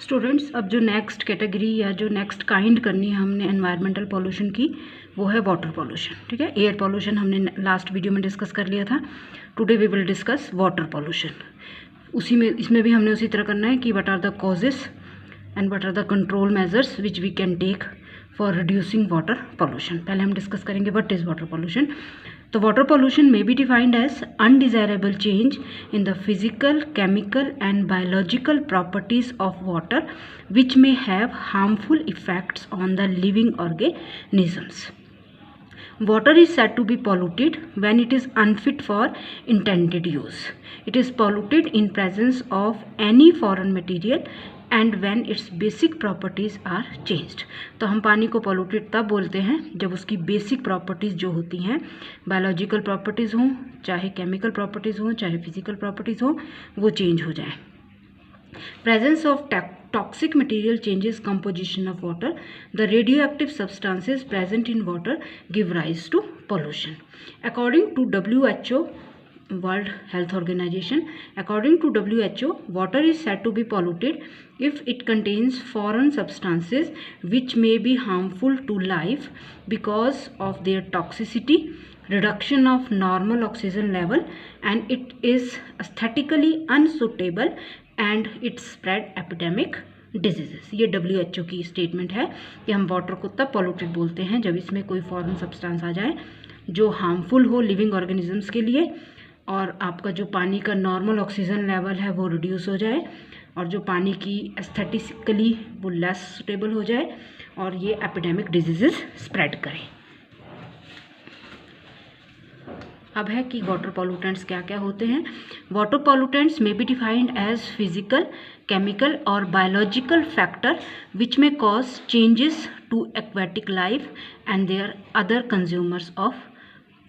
Students, अब जो next category या जो नेक्स्ट काइंड करनी है हमने एनवायरमेंटल पॉल्यूशन की, वो है वाटर पॉल्यूशन। ठीक है, एयर पॉल्यूशन हमने लास्ट वीडियो में डिस्कस कर लिया था। Today we will discuss water pollution. इसमें भी हमने उसी तरह करना है कि what are the causes and what are the control measures which we can take for reducing water pollution. पहले हम डिस्कस करेंगे व्हाट इज वाटर पॉल्यूशन। तो water pollution may be defined as undesirable change in the physical, chemical and biological properties of water which may have harmful effects on the living organisms. Water is said to be polluted when it is unfit for intended use. It is polluted in presence of any foreign material and when its basic properties are changed. तो हम पानी को polluted तब बोलते हैं जब उसकी basic properties जो होती हैं, बायोलॉजिकल प्रॉपर्टीज़ हों, चाहे केमिकल प्रॉपर्टीज़ हों, चाहे फिजिकल प्रॉपर्टीज़ हों, वो चेंज हो जाए। Presence of toxic material changes composition of water. The radioactive substances present in water give rise to pollution. According to WHO, World Health Organization, according to WHO, water is said to be polluted if it contains foreign substances which may be harmful to life because of their toxicity, reduction of normal oxygen level, and it is aesthetically unsuitable and it spread epidemic diseases. ये WHO की statement है कि हम water को तब polluted बोलते हैं जब इसमें कोई फॉरेन सब्सटेंस आ जाए जो हार्मफुल हो लिविंग ऑर्गेनिजम्स के लिए, और आपका जो पानी का नॉर्मल ऑक्सीजन लेवल है वो रिड्यूस हो जाए, और जो पानी की एस्थेटिकली वो लेस सुटेबल हो जाए, और ये एपिडेमिक डिजीजेस स्प्रेड करें। अब है कि वाटर पॉल्यूटेंट्स क्या क्या होते हैं। वाटर पॉल्यूटेंट्स में be defined as physical, chemical और बायोलॉजिकल फैक्टर विच में cause changes to aquatic life and their other consumers of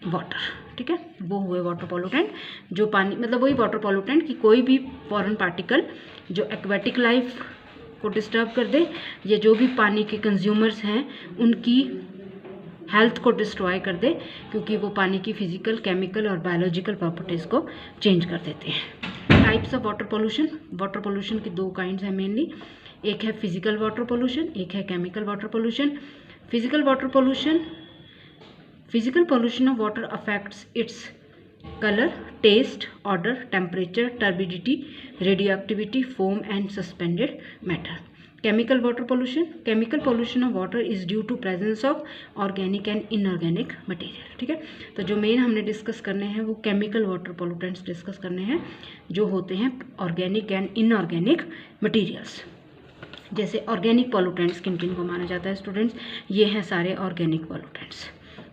water. ठीक है, वो हुए वाटर पॉल्यूटेंट जो पानी, मतलब वही वाटर पॉल्यूटेंट कि कोई भी फॉरेन पार्टिकल जो एक्वेटिक लाइफ को डिस्टर्ब कर दे, या जो भी पानी के कंज्यूमर्स हैं उनकी हेल्थ को डिस्ट्रॉय कर दे, क्योंकि वो पानी की फिजिकल, केमिकल और बायोलॉजिकल प्रॉपर्टीज़ को चेंज कर देते हैं। Types of water pollution. Water pollution की दो काइंड्स हैं मेनली, एक है फिजिकल वाटर पोल्यूशन, एक है chemical water pollution. Physical water pollution, physical pollution of water affects its colour, taste, odour, temperature, turbidity, radioactivity, foam and suspended matter. Chemical water pollution, chemical pollution of water is due to presence of organic and inorganic material. ठीक है, तो जो main हमने discuss करने हैं वो chemical water pollutants discuss करने हैं जो होते हैं ऑर्गेनिक एंड इनऑर्गेनिक मटेरियल्स। जैसे ऑर्गेनिक पोल्यूटेंट्स किन किन को माना जाता है स्टूडेंट्स, ये हैं सारे ऑर्गेनिक पोल्यूटेंट्स।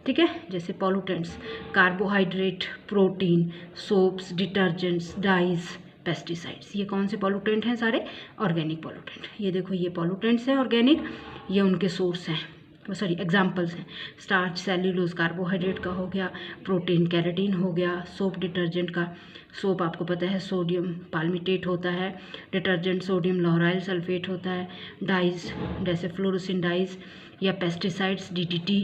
ठीक है, जैसे pollutants carbohydrate, protein, soaps, detergents, dyes, pesticides, ये कौन से पोल्यूटेंट हैं? सारे ऑर्गेनिक पोल्यूटेंट। ये देखो, ये पोल्यूटेंट्स हैं ऑर्गेनिक, ये उनके सोर्स हैं, सॉरी एग्जांपल्स हैं। स्टार्च सेल्यूलोज कार्बोहाइड्रेट का हो गया, प्रोटीन केराटिन हो गया, सोप डिटर्जेंट का, सोप आपको पता है सोडियम पाल्मिटेट होता है, डिटर्जेंट सोडियम लॉराइल सल्फेट होता है, डाइज जैसे फ्लोरोसिन डाइज, या pesticides DDT,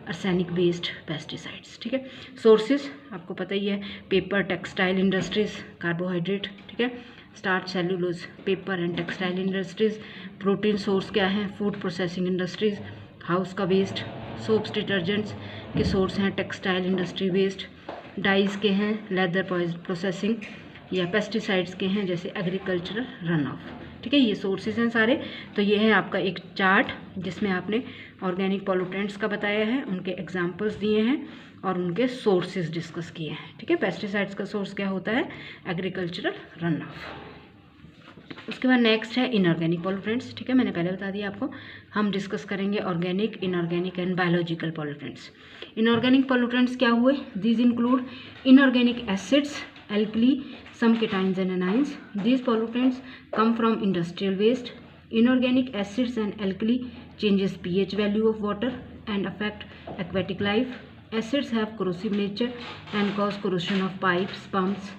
arsenic based pesticides. ठीक है, सोर्सेज आपको पता ही है, पेपर, टेक्सटाइल इंडस्ट्रीज, कार्बोहाइड्रेट। ठीक है, starch cellulose, paper and textile industries. Protein source क्या है? फूड प्रोसेसिंग इंडस्ट्रीज, हाउस का वेस्ट। सोप्स डिटर्जेंट्स के सोर्स हैं टेक्सटाइल इंडस्ट्री वेस्ट। डाइज के हैं लेदर प्रोसेसिंग, या पेस्टिसाइड्स के हैं जैसे एग्रीकल्चरल रन ऑफ। ठीक है, ये सोर्सेज हैं सारे। तो ये है आपका एक चार्ट जिसमें आपने ऑर्गेनिक पॉल्यूटेंट्स का बताया है, उनके एग्जांपल्स दिए हैं और उनके सोर्सेज डिस्कस किए हैं। ठीक है, पेस्टिसाइड्स का सोर्स क्या होता है? Agricultural run of. उसके बाद नेक्स्ट है इनऑर्गेनिक पॉल्यूटेंट्स। ठीक है, मैंने पहले बता दिया आपको। हम डिस्कस करेंगे organic, inorganic and biological pollutants. Inorganic pollutants क्या हुए? These include inorganic acids, alkali, some cations and anions. These pollutants come from industrial waste. Inorganic acids and alkali changes pH value of water and affect aquatic life. Acids have corrosive nature and cause corrosion of pipes, pumps.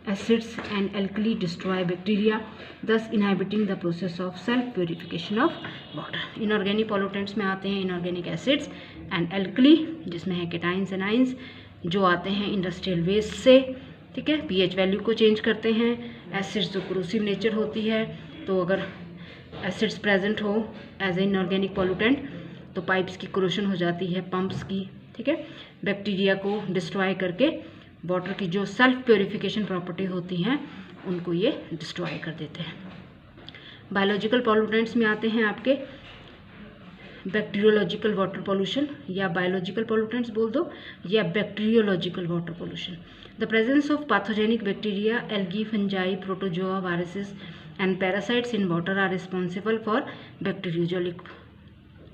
Acids and alkali destroy bacteria, thus inhibiting the process of self purification of water. Inorganic pollutants में आते हैं inorganic acids and alkali, जिसमें है cations and anions, जो आते हैं industrial waste से। ठीक है, pH वैल्यू को चेंज करते हैं। एसिड्स जो कोरोसिव नेचर होती है, तो अगर एसिड्स प्रेजेंट हो एज ए इनऑर्गेनिक पॉल्यूटेंट तो पाइप्स की क्रोशन हो जाती है, पंप्स की, ठीक है, बैक्टीरिया को डिस्ट्रॉय करके वाटर की जो सेल्फ प्योरिफिकेशन प्रॉपर्टी होती हैं उनको ये डिस्ट्रॉय कर देते हैं। बायोलॉजिकल पॉल्यूटेंट्स में आते हैं आपके बैक्टीरियोलॉजिकल वाटर पोल्यूशन, या बायोलॉजिकल पॉल्यूटेंट्स बोल दो, या bacteriological water pollution. The presence of pathogenic bacteria, algae, fungi, protozoa, viruses and parasites in water are responsible for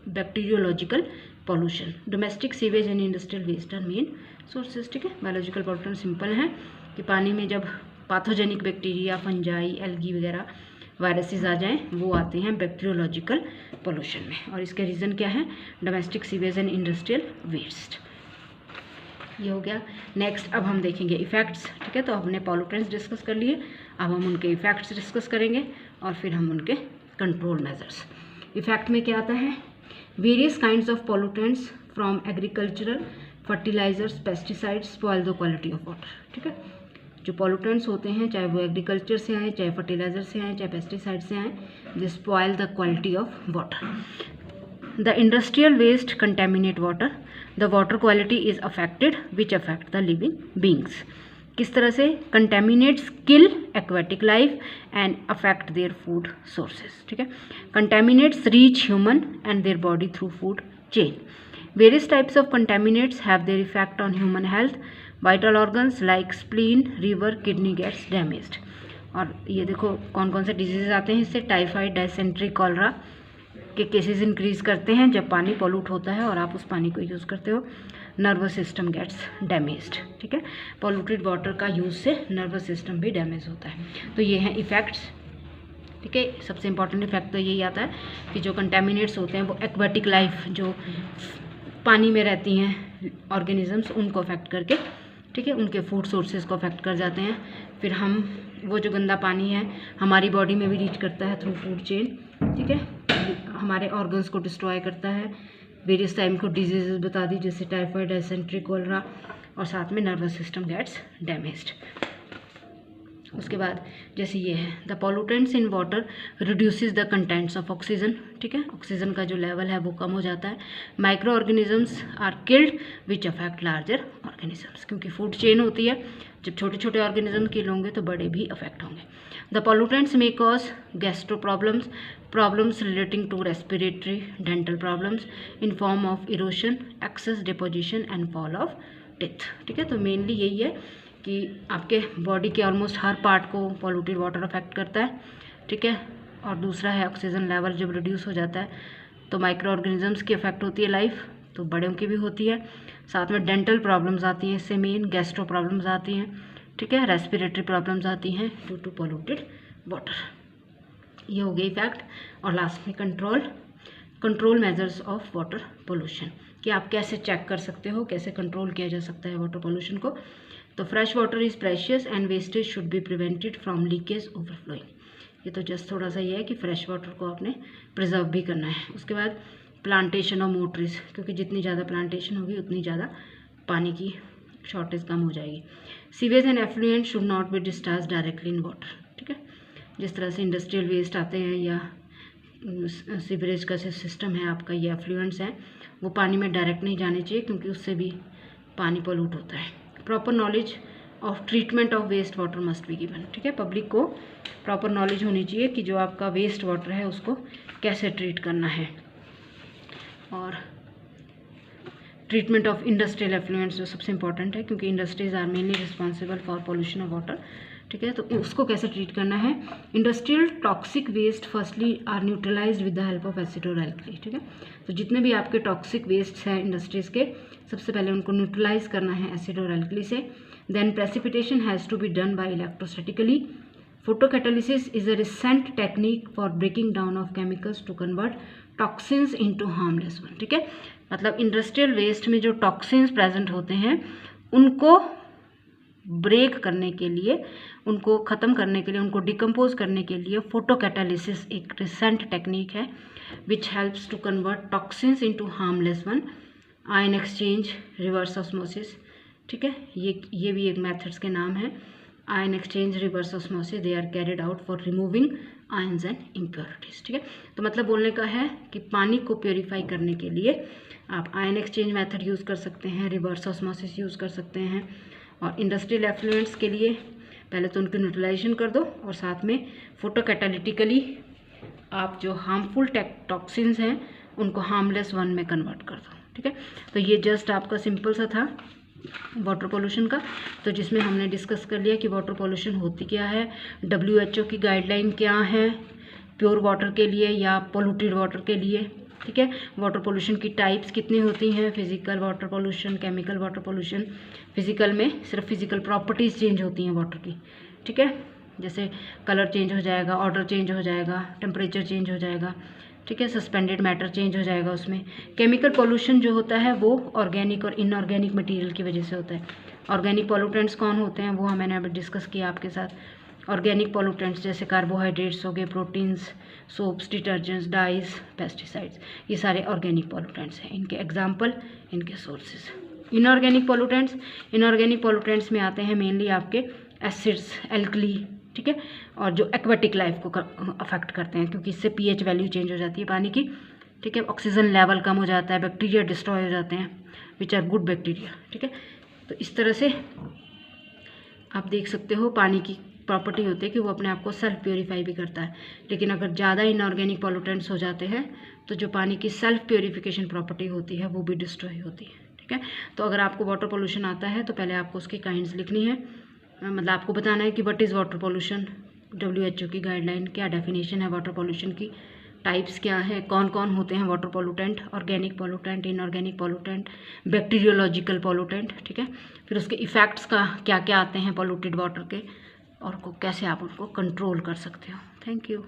bacteriological pollution. Domestic sewage and industrial waste are main sources, ठीक है। Biological pollutant simple है कि पानी में जब pathogenic bacteria, fungi, algae वगैरह viruses आ जाएं वो आते हैं बैक्टीरियोलॉजिकल पोल्यूशन में, और इसके रीज़न क्या है, domestic sewage and industrial waste. ये हो गया। नेक्स्ट अब हम देखेंगे इफ़ेक्ट्स, ठीक है। तो हमने पॉल्यूटेंट्स डिस्कस कर लिए, अब हम उनके इफ़ेक्ट्स डिस्कस करेंगे और फिर हम उनके कंट्रोल मेजर्स। इफ़ेक्ट में क्या आता है, various kinds of pollutants from agricultural, fertilizers, pesticides spoil the quality of water, ठीक है। जो पॉल्यूटेंट्स होते हैं चाहे वो एग्रीकल्चर से आए, चाहे फर्टिलाइजर से आए, चाहे पेस्टिसाइड से आए, they spoil the quality of water. The industrial waste contaminate water, the water quality is affected which affect the living beings. किस तरह से, contaminants kill aquatic life and affect their food sources, ठीक है। Contaminants reach human and their body through food chain. Various types of contaminants have their effect on human health, vital organs like spleen, liver, kidney gets damaged. और ये देखो कौन कौन से disease आते हैं इससे, टाइफाइड, डायसेंट्री, कॉलरा के केसेस इंक्रीज करते हैं जब पानी पॉल्यूट होता है और आप उस पानी को यूज़ करते हो। नर्वस सिस्टम गेट्स डैमेज्ड, ठीक है। पॉल्यूटेड वाटर का यूज़ से नर्वस सिस्टम भी डैमेज होता है। तो ये हैं इफ़ेक्ट्स, ठीक है। सबसे इंपॉर्टेंट इफेक्ट तो यही आता है कि जो कंटेमिनेट्स होते हैं वो एक्वेटिक लाइफ, जो पानी में रहती हैं ऑर्गेनिजम्स, उनको अफेक्ट करके, ठीक है, उनके फूड सोर्सेज को अफेक्ट कर जाते हैं। फिर हम वो जो गंदा पानी है हमारी बॉडी में भी रीच करता है थ्रू फूड चेन, ठीक है, हमारे ऑर्गन्स को डिस्ट्रॉय करता है। वेरियस टाइप को डिजीजेज बता दी जैसे टाइफाइड, डायसेंट्री, कोलरा, और साथ में नर्वस सिस्टम गेट्स डैमेज्ड। उसके बाद जैसे ये है, the pollutants in water reduces the contents of oxygen, ठीक है, ऑक्सीजन का जो लेवल है वो कम हो जाता है। Micro organisms are killed which affect larger organisms, क्योंकि फूड चेन होती है, जब छोटे छोटे ऑर्गेनिज्म किल होंगे तो बड़े भी अफेक्ट होंगे। The pollutants may cause gastro problems, problems relating to respiratory, dental problems in form of erosion, excess deposition and fall of teeth, ठीक है। तो मेनली यही है कि आपके बॉडी के ऑलमोस्ट हर पार्ट को पॉल्यूटेड वाटर अफेक्ट करता है, ठीक है। और दूसरा है ऑक्सीजन लेवल जब रिड्यूस हो जाता है तो माइक्रो ऑर्गेनिजम्स की अफेक्ट होती है लाइफ, तो बड़ों की भी होती है। साथ में डेंटल प्रॉब्लम्स आती हैं, इससे मेन गैस्ट्रो प्रॉब्लम्स आती हैं, ठीक है, रेस्पिरेटरी प्रॉब्लम्स आती हैं ड्यू टू पॉल्यूटेड वाटर। ये हो गई इफेक्ट। और लास्ट में control measures of water pollution, कि आप कैसे चेक कर सकते हो, कैसे कंट्रोल किया जा सकता है वाटर पोल्यूशन को। तो fresh water is precious and wastage should be prevented from leakage overflowing. ये तो जस्ट थोड़ा सा ये है कि फ्रेश वाटर को आपने प्रिजर्व भी करना है। उसके बाद प्लांटेशन और मोटरीज, क्योंकि जितनी ज़्यादा प्लांटेशन होगी उतनी ज़्यादा पानी की शॉर्टेज कम हो जाएगी। Sewage and effluent should not be discharge directly in water, ठीक है। जिस तरह से इंडस्ट्रियल वेस्ट आते हैं या सीवरेज का सिस्टम है आपका, ये एफ्लुएंट्स हैं, वो पानी में डायरेक्ट नहीं जाने चाहिए क्योंकि उससे भी पानी पॉल्यूट होता है। Proper knowledge of treatment of waste water must be given, ठीक है। पब्लिक को प्रॉपर नॉलेज होनी चाहिए कि जो आपका वेस्ट वाटर है उसको कैसे ट्रीट करना है। और ट्रीटमेंट ऑफ इंडस्ट्रियल एफ्लुएंट्स जो सबसे इंपॉर्टेंट है, क्योंकि industries are mainly responsible for pollution of water, ठीक है। तो उसको कैसे ट्रीट करना है। Industrial toxic waste firstly are neutralized with the help of acid और एल्कली, ठीक है। तो जितने भी आपके टॉक्सिक वेस्ट हैं इंडस्ट्रीज के, सबसे पहले उनको न्यूट्रलाइज करना है एसिड और एल्कली से। Then precipitation has to be done by electrostatically. Photocatalysis is a recent technique for breaking down of chemicals to convert toxins into harmless one, ठीक है। मतलब इंडस्ट्रियल वेस्ट में जो टॉक्सिन्स प्रेजेंट होते हैं उनको ब्रेक करने के लिए, उनको ख़त्म करने के लिए, उनको डिकम्पोज करने के लिए फोटोकैटालिसिस एक रिसेंट टेक्निक है which helps to convert toxins into harmless one. Ion exchange, reverse osmosis, ठीक है, ये भी एक मेथड्स के नाम है। Ion exchange, reverse osmosis, they are carried out for removing ions and impurities. ठीक है, तो मतलब बोलने का है कि पानी को प्योरीफाई करने के लिए आप आयन एक्सचेंज मेथड यूज़ कर सकते हैं, रिवर्स ऑस्मोसिस यूज़ कर सकते हैं, और इंडस्ट्रियल एफ्लुएंट्स के लिए पहले तो उनकी न्यूट्रलाइजेशन कर दो और साथ में फोटोकैटालिटिकली आप जो हार्मफुल टॉक्सिन्स हैं उनको हार्मलेस वन में कन्वर्ट कर दो। ठीक है, तो ये जस्ट आपका सिंपल सा था वाटर पोल्यूशन का, तो जिसमें हमने डिस्कस कर लिया कि वाटर पोल्यूशन होती क्या है, WHO की गाइडलाइन क्या है प्योर वाटर के लिए या पोल्यूटेड वाटर के लिए। ठीक है, वाटर पोल्यूशन की टाइप्स कितनी होती हैं, physical water pollution, chemical water pollution. Physical में सिर्फ फिजिकल प्रॉपर्टीज़ चेंज होती हैं वाटर की। ठीक है, जैसे कलर चेंज हो जाएगा, ऑर्डर चेंज हो जाएगा, टेम्परेचर चेंज हो जाएगा। ठीक है, सस्पेंडेड मैटर चेंज हो जाएगा उसमें। केमिकल पोल्यूशन जो होता है वो ऑर्गेनिक और इनऑर्गेनिक मटेरियल की वजह से होता है। ऑर्गेनिक पोल्यूटेंट्स कौन होते हैं वो मैंने अभी डिस्कस किया आपके साथ। ऑर्गेनिक पोल्यूटेंट्स जैसे कार्बोहाइड्रेट्स हो गए, proteins, soaps, detergents, dyes, pesticides, ये सारे ऑर्गेनिक पोल्यूटेंट्स हैं। इनके एग्जाम्पल, इनके सोर्सेज। इनऑर्गेनिक पोल्यूटेंट्स में आते हैं मेनली आपके एसिड्स, एल्कली। ठीक है, और जो एक्वेटिक लाइफ को अफेक्ट करते हैं क्योंकि इससे pH वैल्यू चेंज हो जाती है पानी की। ठीक है, ऑक्सीजन लेवल कम हो जाता है, बैक्टीरिया डिस्ट्रॉय हो जाते हैं विच आर गुड बैक्टीरिया। ठीक है, तो इस तरह से आप देख सकते हो पानी की प्रॉपर्टी होती है कि वो अपने आप को सेल्फ प्योरीफाई भी करता है, लेकिन अगर ज़्यादा इनऑर्गेनिक पोल्यूटेंट्स हो जाते हैं तो जो पानी की सेल्फ प्योरीफिकेशन प्रॉपर्टी होती है वो भी डिस्ट्रॉय होती है। ठीक है, तो अगर आपको वाटर पोल्यूशन आता है तो पहले आपको उसकी काइंड्स लिखनी है, मतलब आपको बताना है कि what is water pollution, WHO की गाइडलाइन क्या डेफिनेशन है वाटर पोल्यूशन की, टाइप्स क्या है, कौन कौन होते हैं water pollutant, organic pollutant, inorganic pollutant, bacteriological pollutant. ठीक है, फिर उसके इफ़ेक्ट्स का क्या क्या आते हैं पोल्यूटेड वाटर के और को कैसे आप उनको कंट्रोल कर सकते हो। Thank you.